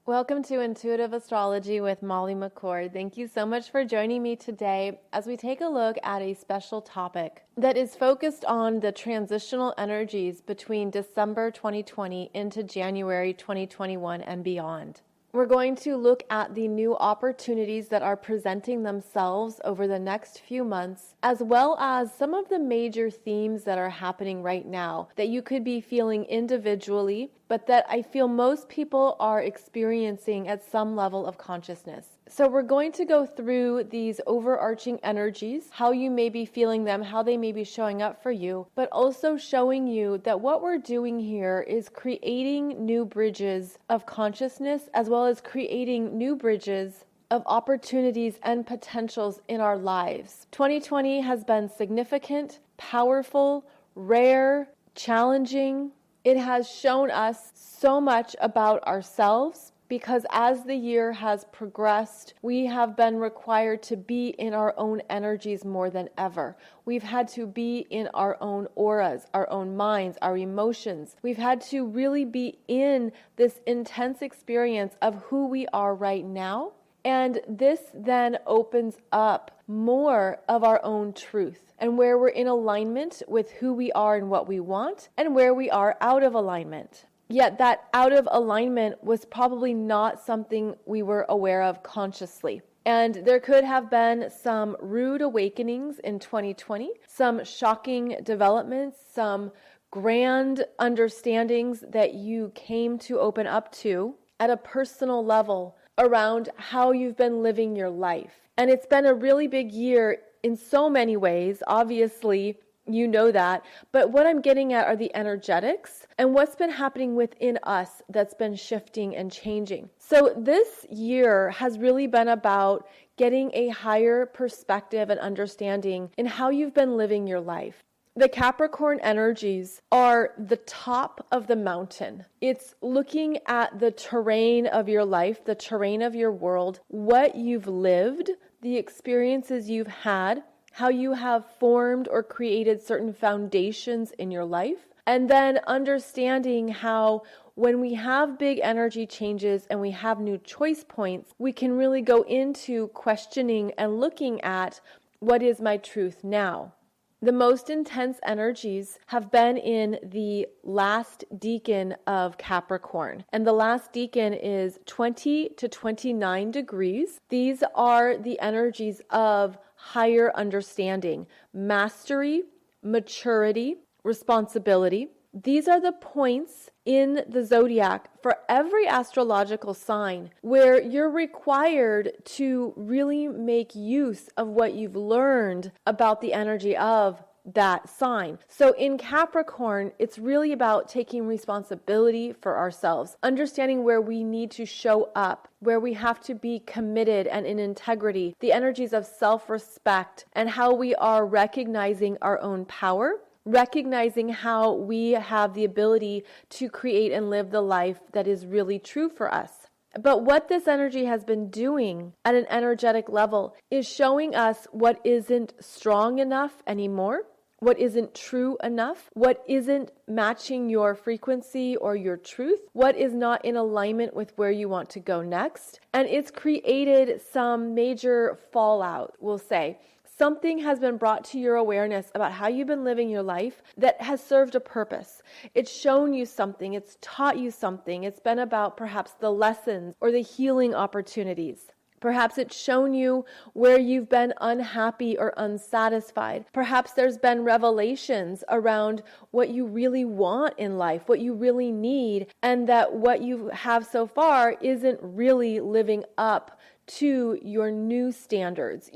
Welcome to Intuitive Astrology with Molly McCord. Thank you so much for joining me today as we take a look at a special topic that is focused on the transitional energies between December 2020 into January 2021 and beyond. We're going to look at the new opportunities that are presenting themselves over the next few months, as well as some of the major themes that are happening right now that you could be feeling individually, but that I feel most people are experiencing at some level of consciousness. So we're going to go through these overarching energies, how you may be feeling them, how they may be showing up for you, but also showing you that what we're doing here is creating new bridges of consciousness, as well as creating new bridges of opportunities and potentials in our lives. 2020 has been significant, powerful, rare, challenging. It has shown us so much about ourselves, because as the year has progressed, we have been required to be in our own energies more than ever. We've had to be in our own auras, our own minds, our emotions. We've had to really be in this intense experience of who we are right now. And this then opens up more of our own truth and where we're in alignment with who we are and what we want, and where we are out of alignment. Yet that out of alignment was probably not something we were aware of consciously. And there could have been some rude awakenings in 2020, some shocking developments, some grand understandings that you came to open up to at a personal level around how you've been living your life. And it's been a really big year in so many ways, obviously. You know that. But what I'm getting at are the energetics and what's been happening within us that's been shifting and changing. So this year has really been about getting a higher perspective and understanding in how you've been living your life. The Capricorn energies are the top of the mountain. It's looking at the terrain of your life, the terrain of your world, what you've lived, the experiences you've had, how you have formed or created certain foundations in your life, and then understanding how when we have big energy changes and we have new choice points, we can really go into questioning and looking at what is my truth now. The most intense energies have been in the last decan of Capricorn. And the last decan is 20 to 29 degrees. These are the energies of higher understanding, mastery, maturity, responsibility. These are the points in the zodiac for every astrological sign where you're required to really make use of what you've learned about the energy of that sign. So in Capricorn, it's really about taking responsibility for ourselves, understanding where we need to show up, where we have to be committed and in integrity, the energies of self-respect, and how we are recognizing our own power, recognizing how we have the ability to create and live the life that is really true for us. But what this energy has been doing at an energetic level is showing us what isn't strong enough anymore, what isn't true enough, what isn't matching your frequency or your truth, what is not in alignment with where you want to go next. And it's created some major fallout, we'll say. Something has been brought to your awareness about how you've been living your life that has served a purpose. It's shown you something. It's taught you something. It's been about perhaps the lessons or the healing opportunities. Perhaps it's shown you where you've been unhappy or unsatisfied. Perhaps there's been revelations around what you really want in life, what you really need, and that what you have so far isn't really living up to your new standards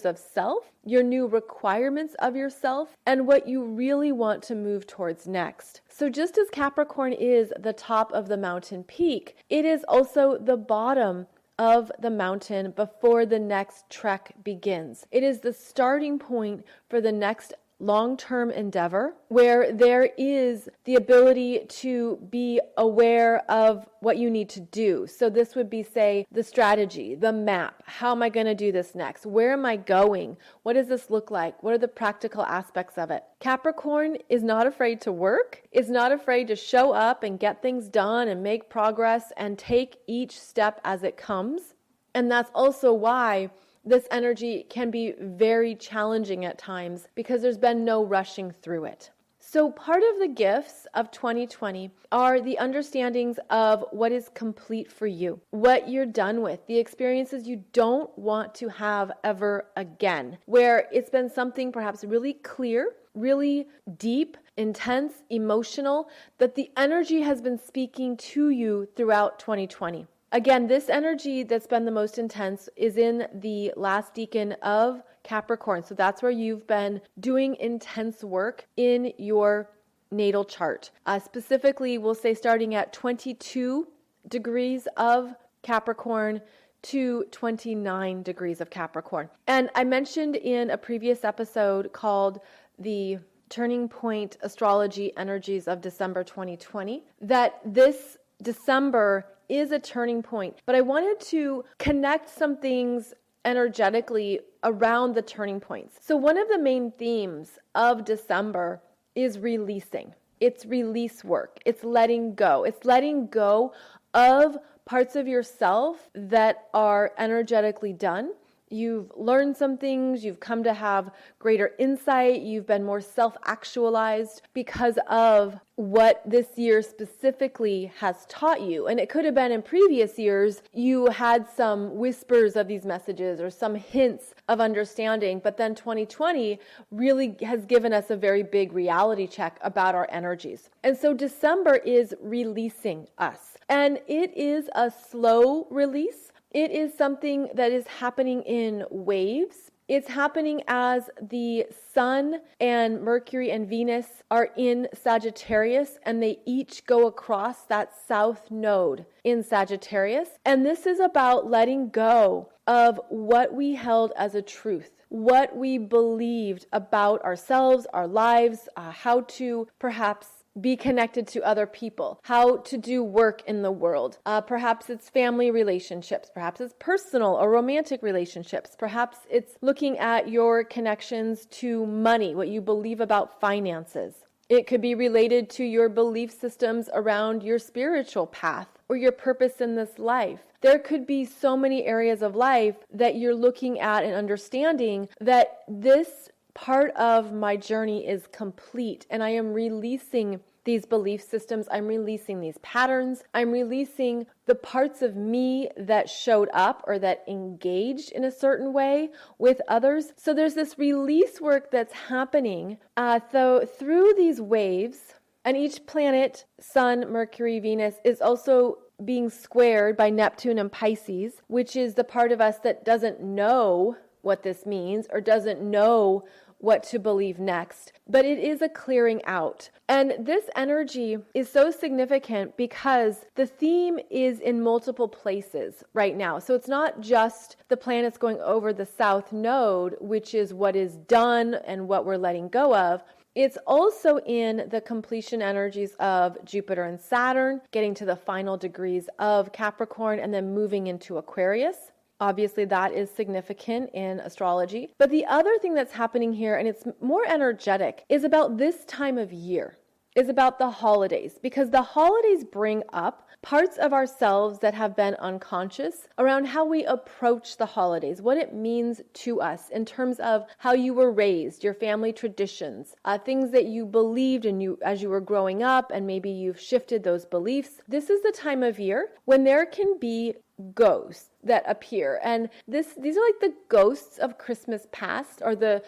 of self, your new requirements of yourself, and what you really want to move towards next. So just as Capricorn is the top of the mountain peak, it is also the bottom of the mountain before the next trek begins. It is the starting point for the next long-term endeavor where there is the ability to be aware of what you need to do. So this would be, say, the strategy, the map. How am I going to do this next? Where am I going? What does this look like? What are the practical aspects of it? Capricorn is not afraid to work, is not afraid to show up and get things done and make progress and take each step as it comes. And that's also why this energy can be very challenging at times because there's been no rushing through it. So part of the gifts of 2020 are the understandings of what is complete for you, what you're done with, the experiences you don't want to have ever again, where it's been something perhaps really clear, really deep, intense, emotional, that the energy has been speaking to you throughout 2020. Again, this energy that's been the most intense is in the last decan of Capricorn. So that's where you've been doing intense work in your natal chart. Specifically, we'll say starting at 22 degrees of Capricorn to 29 degrees of Capricorn. And I mentioned in a previous episode called the Turning Point Astrology Energies of December 2020 that this December is a turning point. But I wanted to connect some things energetically around the turning points. So one of the main themes of December is releasing. It's release work. It's letting go. It's letting go of parts of yourself that are energetically done. You've learned some things, you've come to have greater insight, you've been more self-actualized because of what this year specifically has taught you. And it could have been in previous years, you had some whispers of these messages or some hints of understanding, but then 2020 really has given us a very big reality check about our energies. And so December is releasing us. And it is a slow release. It is something that is happening in waves. It's happening as the Sun and Mercury and Venus are in Sagittarius, and they each go across that south node in Sagittarius. And this is about letting go of what we held as a truth, what we believed about ourselves, our lives, how to perhaps be connected to other people, how to do work in the world. Perhaps it's family relationships, perhaps it's personal or romantic relationships, perhaps it's looking at your connections to money, what you believe about finances. It could be related to your belief systems around your spiritual path or your purpose in this life. There could be so many areas of life that you're looking at and understanding that this part of my journey is complete, and I am releasing these belief systems. I'm releasing these patterns. I'm releasing the parts of me that showed up or that engaged in a certain way with others. So there's this release work that's happening through these waves, and each planet, Sun, Mercury, Venus, is also being squared by Neptune and Pisces, which is the part of us that doesn't know what this means or doesn't know what to believe next, but it is a clearing out. And this energy is so significant because the theme is in multiple places right now. So it's not just the planets going over the south node, which is what is done and what we're letting go of. It's also in the completion energies of Jupiter and Saturn, getting to the final degrees of Capricorn and then moving into Aquarius. Obviously, that is significant in astrology. But the other thing that's happening here, and it's more energetic, is about this time of year, is about the holidays, because the holidays bring up parts of ourselves that have been unconscious around how we approach the holidays, what it means to us in terms of how you were raised, your family traditions, things that you believed in you as you were growing up, and maybe you've shifted those beliefs. This is the time of year when there can be ghosts that appear, and these are like the ghosts of Christmas past, or the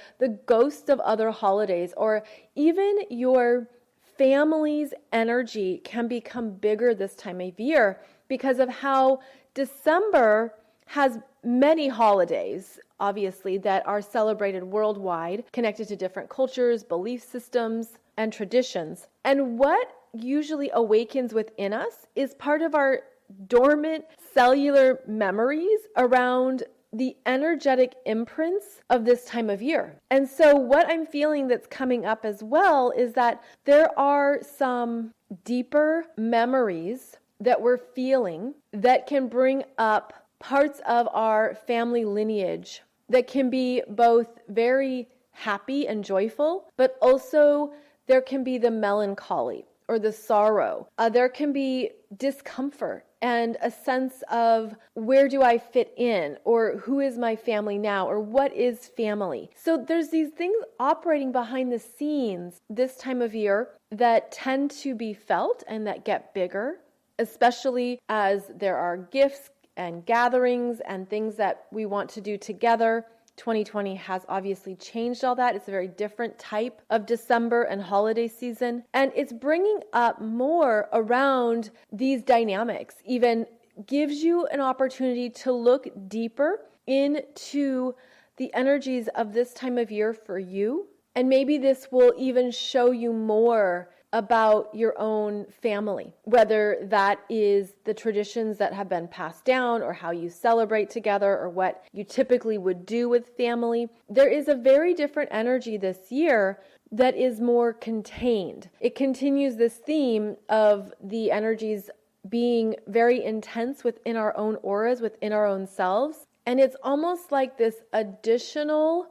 ghosts of other holidays, or even your family's energy can become bigger this time of year because of how December has many holidays, obviously, that are celebrated worldwide, connected to different cultures, belief systems, and traditions. And what usually awakens within us is part of our dormant cellular memories around the energetic imprints of this time of year. And so what I'm feeling that's coming up as well is that there are some deeper memories that we're feeling that can bring up parts of our family lineage that can be both very happy and joyful, but also there can be the melancholy or the sorrow. There can be discomfort and a sense of where do I fit in, or who is my family now, or what is family. So there's these things operating behind the scenes this time of year that tend to be felt and that get bigger, especially as there are gifts and gatherings and things that we want to do together. 2020 has obviously changed all that. It's a very different type of December and holiday season. And it's bringing up more around these dynamics, even gives you an opportunity to look deeper into the energies of this time of year for you. And maybe this will even show you more about your own family, whether that is the traditions that have been passed down or how you celebrate together or what you typically would do with family. There is a very different energy this year that is more contained. It continues this theme of the energies being very intense within our own auras, within our own selves. And it's almost like this additional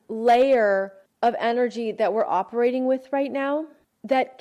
layer of energy that we're operating with right now that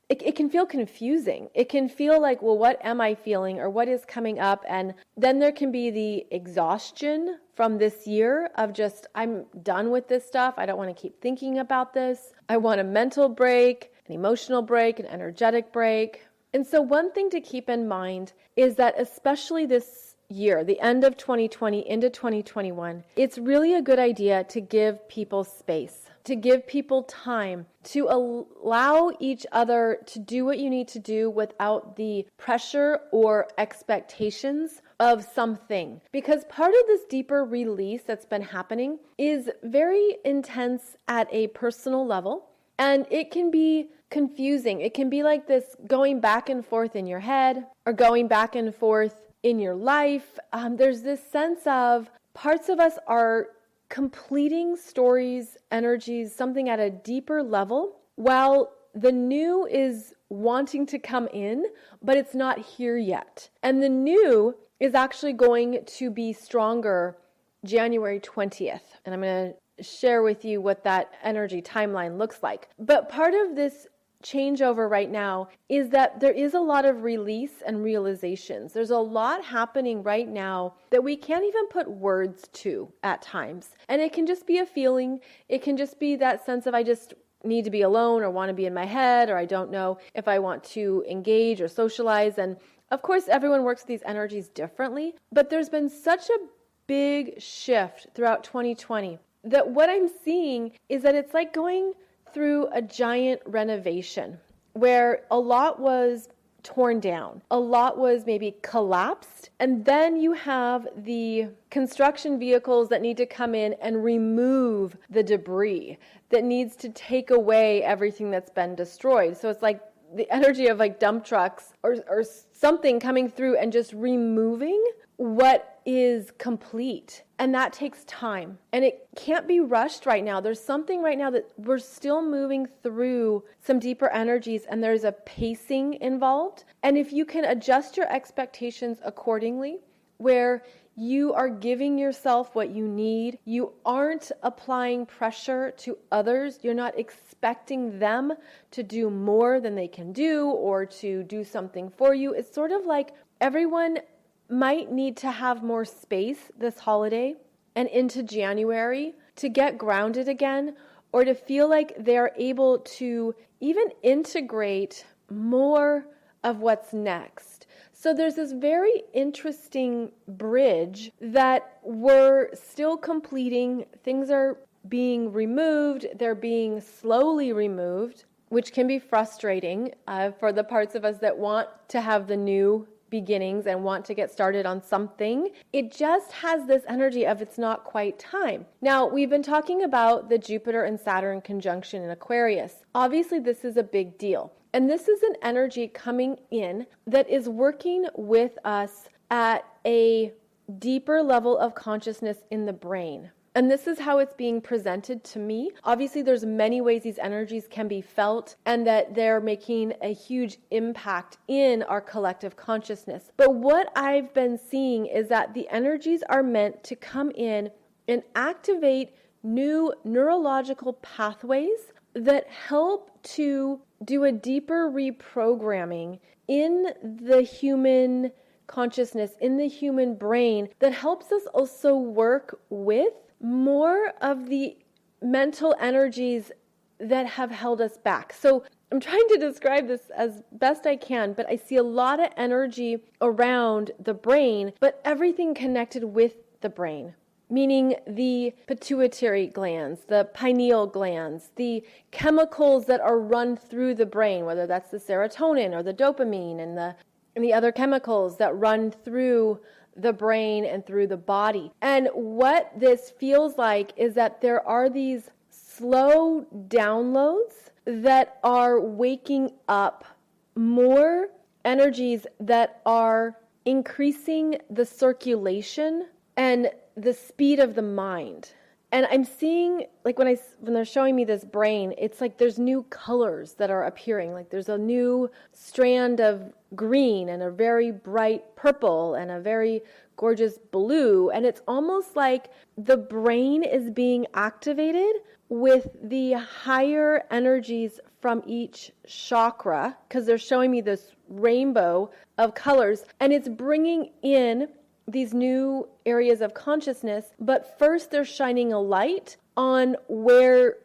it can feel confusing. It can feel like, well, what am I feeling or what is coming up? And then there can be the exhaustion from this year of just, I'm done with this stuff. I don't want to keep thinking about this. I want a mental break, an emotional break, an energetic break. And so one thing to keep in mind is that especially this year, the end of 2020 into 2021, it's really a good idea to give people space, to give people time, to allow each other to do what you need to do without the pressure or expectations of something. Because part of this deeper release that's been happening is very intense at a personal level, and it can be confusing. It can be like this going back and forth in your head or going back and forth in your life. There's this sense of parts of us are completing stories, energies, something at a deeper level, while the new is wanting to come in, but it's not here yet. And the new is actually going to be stronger January 20th. And I'm going to share with you what that energy timeline looks like. But part of this changeover right now is that there is a lot of release and realizations. There's a lot happening right now that we can't even put words to at times. And it can just be a feeling. It can just be that sense of I just need to be alone or want to be in my head, or I don't know if I want to engage or socialize. And of course, everyone works with these energies differently, but there's been such a big shift throughout 2020 that what I'm seeing is that it's like going through a giant renovation where a lot was torn down, a lot was maybe collapsed, and then you have the construction vehicles that need to come in and remove the debris that needs to take away everything that's been destroyed. So it's like the energy of like dump trucks or something coming through and just removing what is complete. And that takes time. And it can't be rushed right now. There's something right now that we're still moving through some deeper energies, and there's a pacing involved. And if you can adjust your expectations accordingly, where you are giving yourself what you need, you aren't applying pressure to others, you're not expecting them to do more than they can do or to do something for you. It's sort of like everyone might need to have more space this holiday and into January to get grounded again, or to feel like they're able to even integrate more of what's next. So there's this very interesting bridge that we're still completing. Things are being removed. They're being slowly removed, which can be frustrating for the parts of us that want to have the new beginnings and want to get started on something. It just has this energy of it's not quite time. Now, we've been talking about the Jupiter and Saturn conjunction in Aquarius. Obviously, this is a big deal. And this is an energy coming in that is working with us at a deeper level of consciousness in the brain. And this is how it's being presented to me. Obviously, there's many ways these energies can be felt and that they're making a huge impact in our collective consciousness. But what I've been seeing is that the energies are meant to come in and activate new neurological pathways that help to do a deeper reprogramming in the human consciousness, in the human brain, that helps us also work with more of the mental energies that have held us back. So I'm trying to describe this as best I can, but I see a lot of energy around the brain, but everything connected with the brain, meaning the pituitary glands, the pineal glands, the chemicals that are run through the brain, whether that's the serotonin or the dopamine and the other chemicals that run through the brain and through the body. And what this feels like is that there are these slow downloads that are waking up more energies that are increasing the circulation and the speed of the mind. And I'm seeing, like when they're showing me this brain, it's like there's new colors that are appearing. Like there's a new strand of green and a very bright purple and a very gorgeous blue. And it's almost like the brain is being activated with the higher energies from each chakra, because they're showing me this rainbow of colors. And it's bringing in these new areas of consciousness, but first they're shining a light on where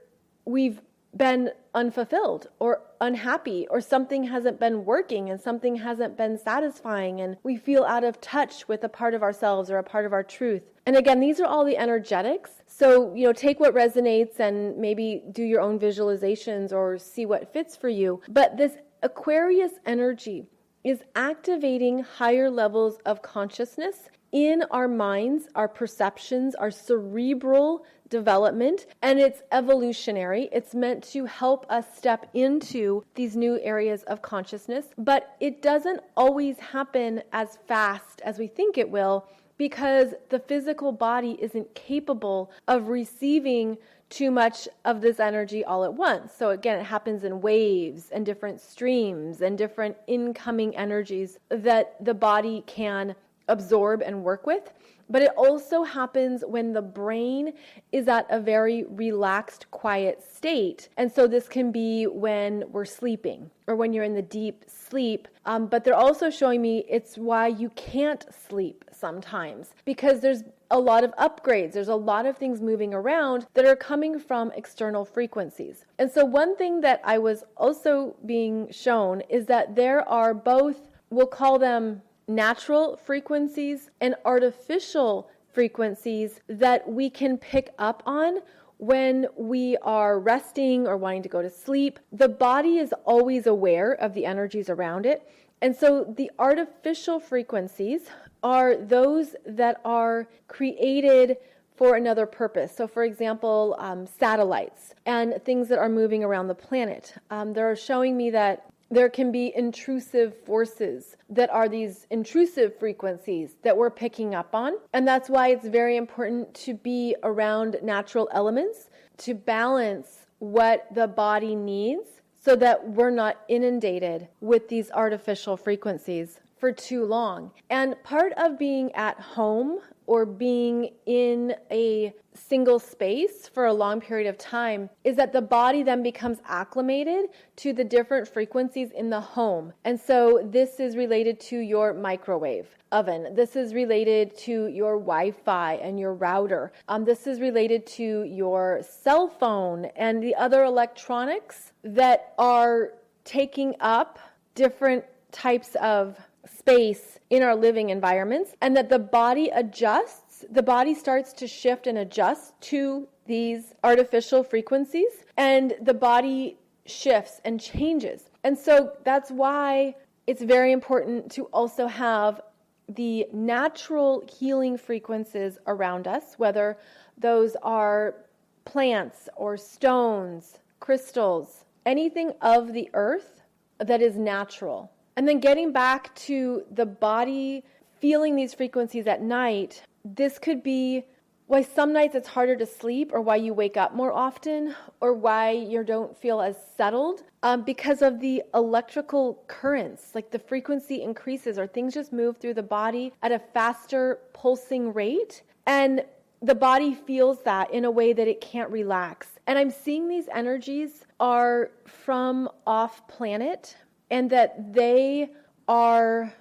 we've been unfulfilled or unhappy, or something hasn't been working and something hasn't been satisfying, and we feel out of touch with a part of ourselves or a part of our truth. And again, these are all the energetics. So, take what resonates and maybe do your own visualizations or see what fits for you. But this Aquarius energy is activating higher levels of consciousness in our minds, our perceptions, our cerebral development, and it's evolutionary. It's meant to help us step into these new areas of consciousness, but it doesn't always happen as fast as we think it will, because the physical body isn't capable of receiving too much of this energy all at once. So again, it happens in waves and different streams and different incoming energies that the body can absorb and work with. But it also happens when the brain is at a very relaxed, quiet state. And so this can be when we're sleeping or when you're in the deep sleep. But they're also showing me it's why you can't sleep sometimes, because there's a lot of upgrades. There's a lot of things moving around that are coming from external frequencies. And so one thing that I was also being shown is that there are both, we'll call them natural frequencies and artificial frequencies that we can pick up on when we are resting or wanting to go to sleep. The body is always aware of the energies around it. And so the artificial frequencies are those that are created for another purpose. So for example, satellites and things that are moving around the planet. They're showing me that there can be intrusive forces that are these intrusive frequencies that we're picking up on. And that's why it's very important to be around natural elements to balance what the body needs so that we're not inundated with these artificial frequencies for too long. And part of being at home or being in a single space for a long period of time is that the body then becomes acclimated to the different frequencies in the home. And so this is related to your microwave oven. This is related to your Wi-Fi and your router. This is related to your cell phone and the other electronics that are taking up different types of space in our living environments, and that the body adjusts, the body starts to shift and adjust to these artificial frequencies, and the body shifts and changes. And so that's why it's very important to also have the natural healing frequencies around us, whether those are plants or stones, crystals, anything of the earth that is natural. And then getting back to the body feeling these frequencies at night, this could be why some nights it's harder to sleep, or why you wake up more often, or why you don't feel as settled, because of the electrical currents. Like the frequency increases, or things just move through the body at a faster pulsing rate, and the body feels that in a way that it can't relax. And I'm seeing these energies are from off planet, and that they are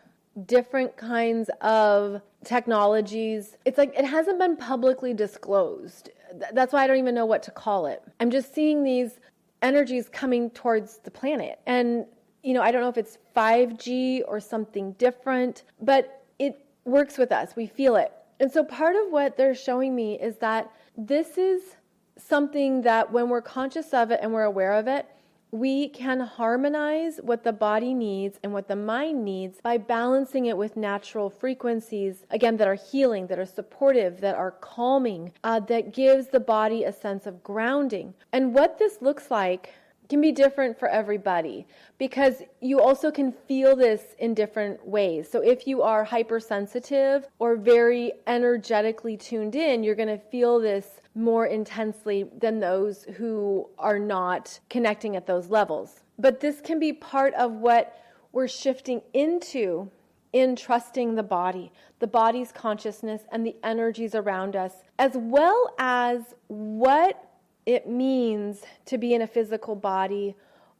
different kinds of technologies. It's like it hasn't been publicly disclosed. That's why I don't even know what to call it. I'm just seeing these energies coming towards the planet. And, I don't know if it's 5G or something different, but it works with us. We feel it. And so part of what they're showing me is that this is something that when we're conscious of it and we're aware of it, we can harmonize what the body needs and what the mind needs by balancing it with natural frequencies, again, that are healing, that are supportive, that are calming, that gives the body a sense of grounding. And what this looks like can be different for everybody, because you also can feel this in different ways. So if you are hypersensitive or very energetically tuned in, you're going to feel this more intensely than those who are not connecting at those levels. But this can be part of what we're shifting into in trusting the body's consciousness and the energies around us, as well as what it means to be in a physical body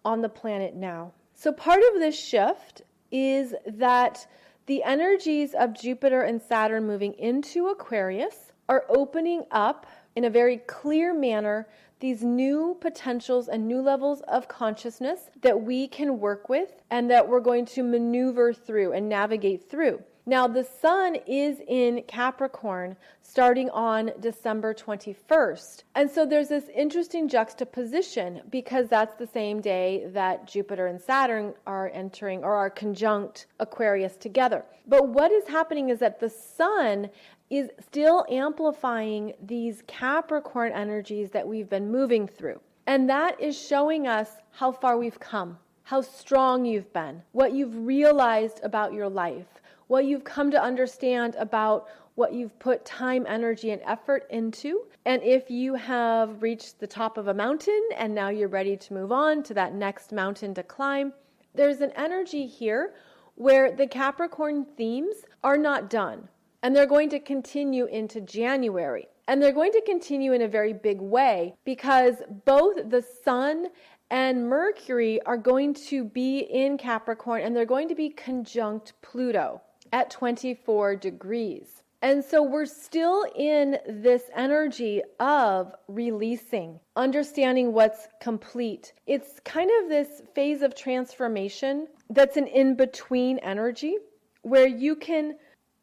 on the planet now. So part of this shift is that the energies of Jupiter and Saturn moving into Aquarius are opening up in a very clear manner these new potentials and new levels of consciousness that we can work with and that we're going to maneuver through and navigate through. Now, the sun is in Capricorn starting on December 21st. And so there's this interesting juxtaposition, because that's the same day that Jupiter and Saturn are entering or are conjunct Aquarius together. But what is happening is that the sun is still amplifying these Capricorn energies that we've been moving through. And that is showing us how far we've come, how strong you've been, what you've realized about your life, what you've come to understand about what you've put time, energy, and effort into. And if you have reached the top of a mountain and now you're ready to move on to that next mountain to climb, there's an energy here where the Capricorn themes are not done. And they're going to continue into January. And they're going to continue in a very big way, because both the Sun and Mercury are going to be in Capricorn, and they're going to be conjunct Pluto at 24 degrees. And so we're still in this energy of releasing, understanding what's complete. It's kind of this phase of transformation that's an in-between energy where you can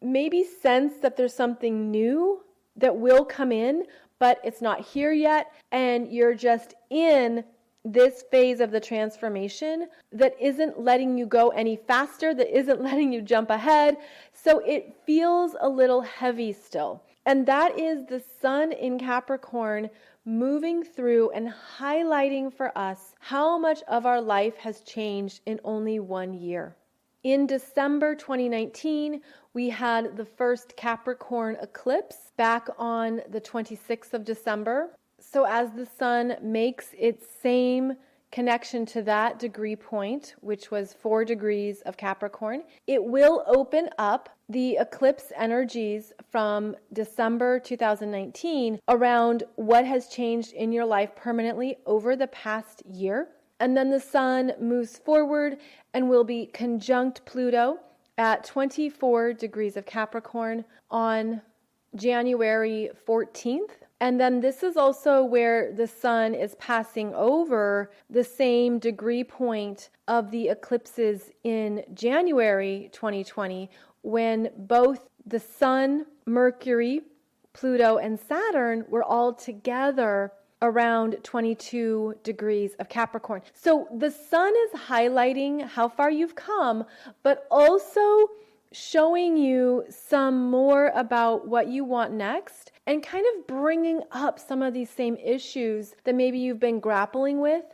maybe sense that there's something new that will come in, but it's not here yet, and you're just in this phase of the transformation that isn't letting you go any faster, that isn't letting you jump ahead. So it feels a little heavy still. And that is the sun in Capricorn moving through and highlighting for us how much of our life has changed in only 1 year. In December 2019, we had the first Capricorn eclipse back on the 26th of December. So as the sun makes its same connection to that degree point, which was 4 degrees of Capricorn, it will open up the eclipse energies from December 2019 around what has changed in your life permanently over the past year. And then the sun moves forward and will be conjunct Pluto at 24 degrees of Capricorn on January 14th. And then this is also where the sun is passing over the same degree point of the eclipses in January 2020, when both the sun, Mercury, Pluto, and Saturn were all together around 22 degrees of Capricorn. So the sun is highlighting how far you've come, but also showing you some more about what you want next, and kind of bringing up some of these same issues that maybe you've been grappling with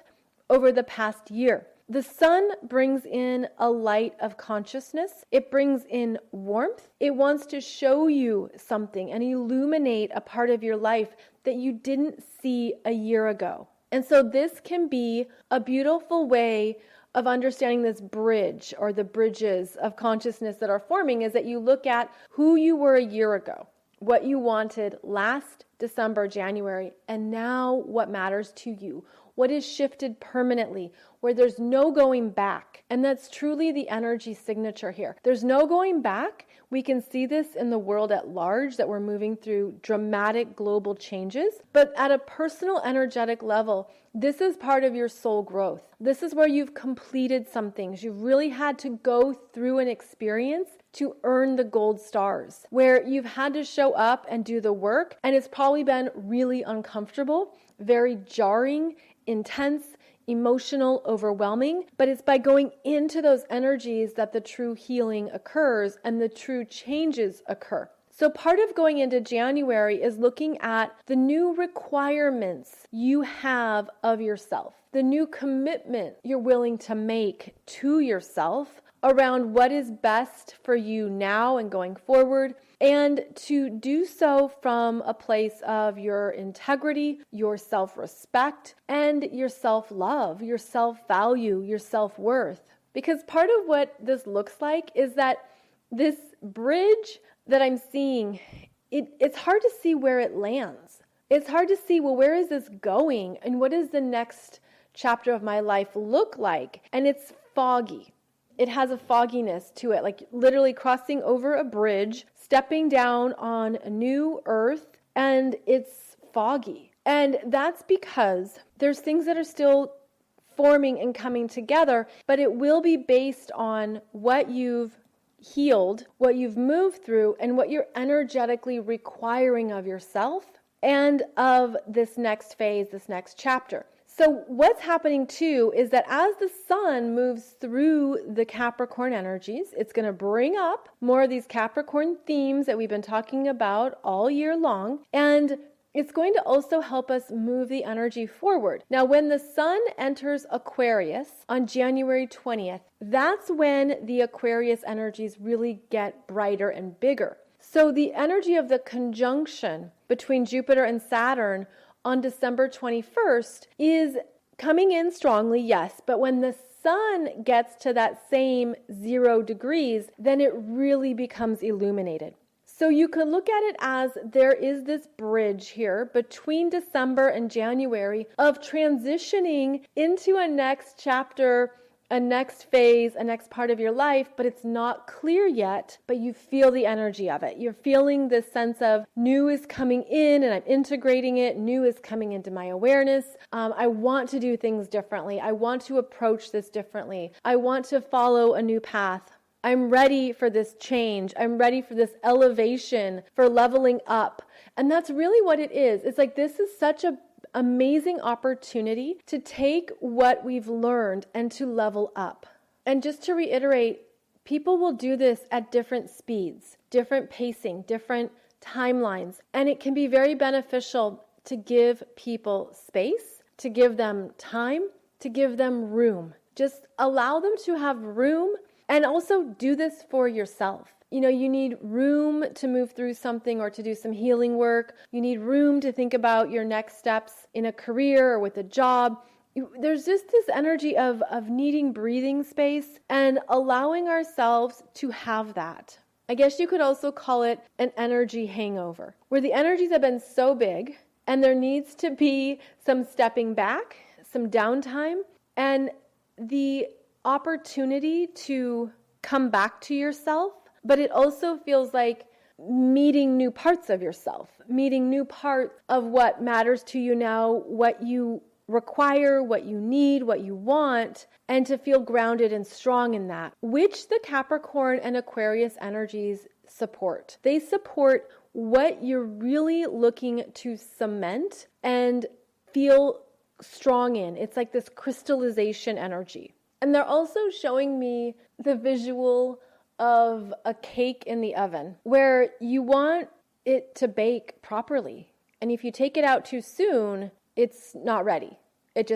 over the past year. The sun brings in a light of consciousness. It brings in warmth. It wants to show you something and illuminate a part of your life that you didn't see a year ago. And so this can be a beautiful way of understanding this bridge, or the bridges of consciousness that are forming, is that you look at who you were a year ago, what you wanted last December, January, and now what matters to you, what is shifted permanently, where there's no going back. And that's truly the energy signature here. There's no going back. We can see this in the world at large, that we're moving through dramatic global changes. But at a personal energetic level, this is part of your soul growth. This is where you've completed some things. You've really had to go through an experience to earn the gold stars, where you've had to show up and do the work. And it's probably been really uncomfortable, very jarring, intense, emotional, overwhelming, but it's by going into those energies that the true healing occurs and the true changes occur. So part of going into January is looking at the new requirements you have of yourself, the new commitment you're willing to make to yourself around what is best for you now and going forward, and to do so from a place of your integrity, your self-respect, and your self-love, your self-value, your self-worth. Because part of what this looks like is that this bridge that I'm seeing, it's hard to see where it lands. It's hard to see, well, where is this going? And what does the next chapter of my life look like? And it's foggy. It has a fogginess to it, like literally crossing over a bridge, stepping down on a new earth, and it's foggy. And that's because there's things that are still forming and coming together, but it will be based on what you've healed, what you've moved through, and what you're energetically requiring of yourself and of this next phase, this next chapter. So what's happening too is that as the sun moves through the Capricorn energies, it's going to bring up more of these Capricorn themes that we've been talking about all year long, and it's going to also help us move the energy forward. Now, when the sun enters Aquarius on January 20th, that's when the Aquarius energies really get brighter and bigger. So the energy of the conjunction between Jupiter and Saturn on December 21st is coming in strongly, yes, but when the sun gets to that same 0 degrees, then it really becomes illuminated. So you could look at it as there is this bridge here between December and January of transitioning into a next chapter, a next phase, a next part of your life, but it's not clear yet, but you feel the energy of it. You're feeling this sense of new is coming in and I'm integrating it. New is coming into my awareness. I want to do things differently. I want to approach this differently. I want to follow a new path. I'm ready for this change. I'm ready for this elevation, for leveling up. And that's really what it is. It's like this is such an amazing opportunity to take what we've learned and to level up. And just to reiterate, people will do this at different speeds, different pacing, different timelines. And it can be very beneficial to give people space, to give them time, to give them room. Just allow them to have room. And also do this for yourself. You know, you need room to move through something or to do some healing work. You need room to think about your next steps in a career or with a job. There's just this energy of needing breathing space and allowing ourselves to have that. I guess you could also call it an energy hangover, where the energies have been so big and there needs to be some stepping back, some downtime, and the opportunity to come back to yourself, but it also feels like meeting new parts of yourself, meeting new parts of what matters to you now, what you require, what you need, what you want, and to feel grounded and strong in that, which the Capricorn and Aquarius energies support. They support what you're really looking to cement and feel strong in. It's like this crystallization energy. And they're also showing me the visual of a cake in the oven where you want it to bake properly. And if you take it out too soon, it's not ready. It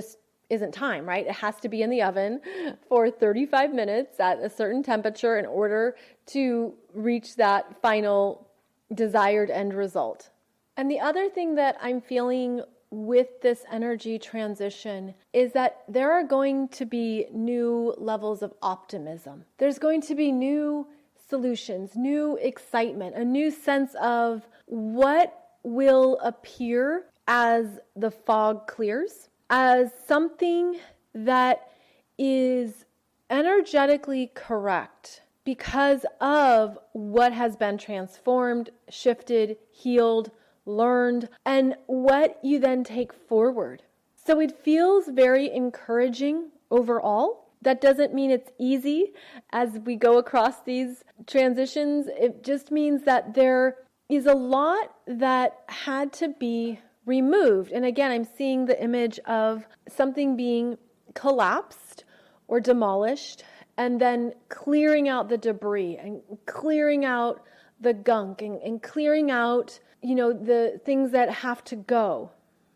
isn't time, right? It has to be in the oven for 35 minutes at a certain temperature in order to reach that final desired end result. And the other thing that I'm feeling with this energy transition is that there are going to be new levels of optimism. There's going to be new solutions, new excitement, a new sense of what will appear as the fog clears, as something that is energetically correct because of what has been transformed, shifted, healed, learned, and what you then take forward. So it feels very encouraging overall. That doesn't mean it's easy as we go across these transitions. It just means that there is a lot that had to be removed. And again, I'm seeing the image of something being collapsed or demolished and then clearing out the debris and clearing out the gunk and clearing out, the things that have to go.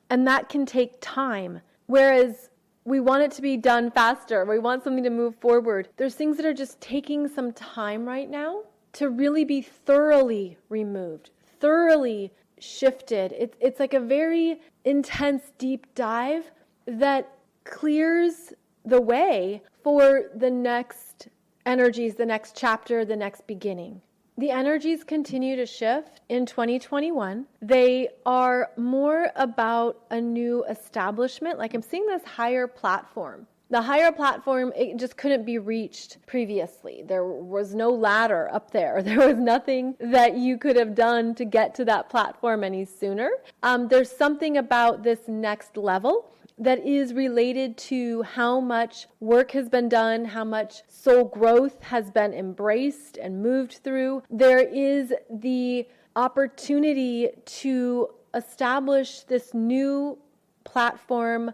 And that can take time. Whereas we want it to be done faster. We want something to move forward. There's things that are just taking some time right now to really be thoroughly removed, thoroughly shifted. It's like a very intense deep dive that clears the way for the next energies, the next chapter, the next beginning. The energies continue to shift in 2021. They are more about a new establishment. Like I'm seeing this higher platform. The higher platform, it just couldn't be reached previously. There was no ladder up there. There was nothing that you could have done to get to that platform any sooner. There's something about this next level that is related to how much work has been done, how much soul growth has been embraced and moved through. There is the opportunity to establish this new platform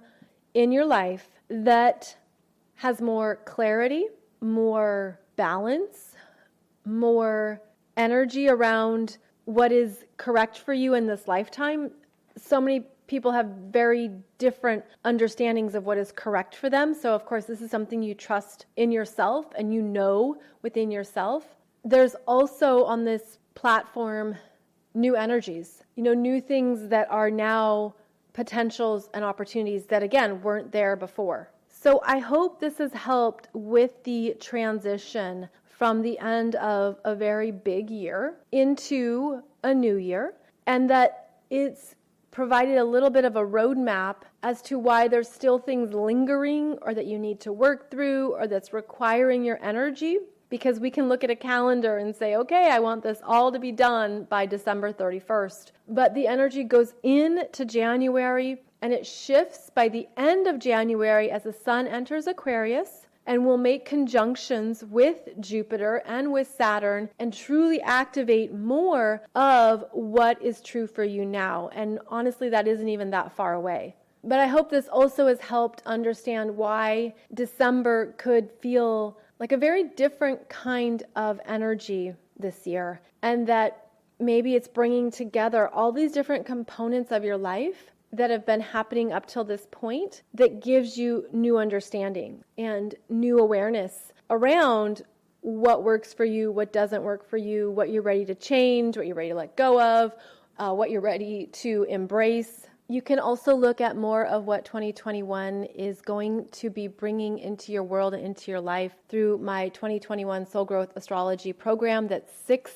in your life that has more clarity, more balance, more energy around what is correct for you in this lifetime. So many people have very different understandings of what is correct for them. So of course, this is something you trust in yourself and within yourself. There's also on this platform new energies, new things that are now potentials and opportunities that again weren't there before. So I hope this has helped with the transition from the end of a very big year into a new year, and that it's provided a little bit of a roadmap as to why there's still things lingering or that you need to work through or that's requiring your energy. Because we can look at a calendar and say, okay, I want this all to be done by December 31st. But the energy goes into January and it shifts by the end of January as the sun enters Aquarius and will make conjunctions with Jupiter and with Saturn and truly activate more of what is true for you now. And honestly, that isn't even that far away. But I hope this also has helped understand why December could feel like a very different kind of energy this year, and that maybe it's bringing together all these different components of your life that have been happening up till this point that gives you new understanding and new awareness around what works for you, what doesn't work for you, what you're ready to change, what you're ready to let go of, what you're ready to embrace. You can also look at more of what 2021 is going to be bringing into your world and into your life through my 2021 Soul Growth Astrology program. That's 6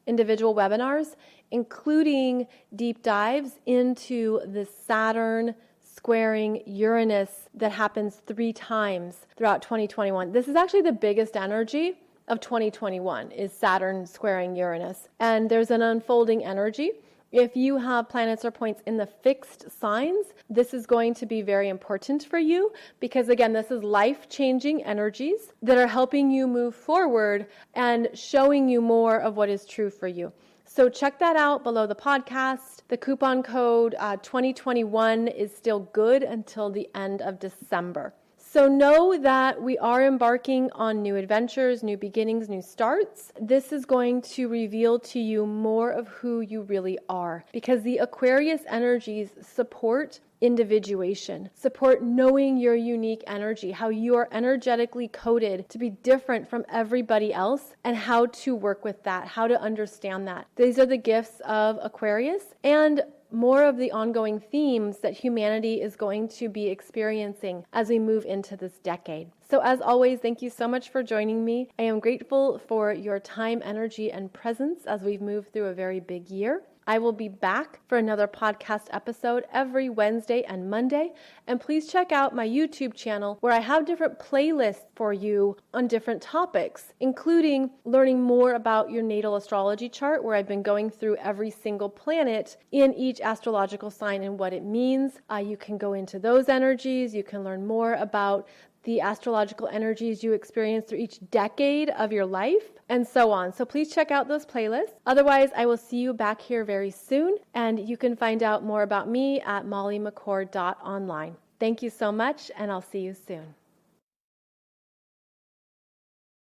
individual webinars, including deep dives into the Saturn squaring Uranus that happens 3 times throughout 2021. This is actually the biggest energy of 2021 is Saturn squaring Uranus. And there's an unfolding energy. If you have planets or points in the fixed signs, this is going to be very important for you because, again, this is life-changing energies that are helping you move forward and showing you more of what is true for you. So check that out below the podcast. The coupon code 2021 is still good until the end of December. So know that we are embarking on new adventures, new beginnings, new starts. This is going to reveal to you more of who you really are because the Aquarius energies support individuation, support knowing your unique energy, how you are energetically coded to be different from everybody else, and how to work with that, how to understand that. These are the gifts of Aquarius and more of the ongoing themes that humanity is going to be experiencing as we move into this decade. So as always, thank you so much for joining me. I am grateful for your time, energy, and presence as we've moved through a very big year. I will be back for another podcast episode every Wednesday and Monday. And please check out my YouTube channel where I have different playlists for you on different topics, including learning more about your natal astrology chart, where I've been going through every single planet in each astrological sign and what it means. You can go into those energies. You can learn more about the astrological energies you experience through each decade of your life, and so on. So please check out those playlists. Otherwise, I will see you back here very soon, and you can find out more about me at mollymccord.online. Thank you so much, and I'll see you soon.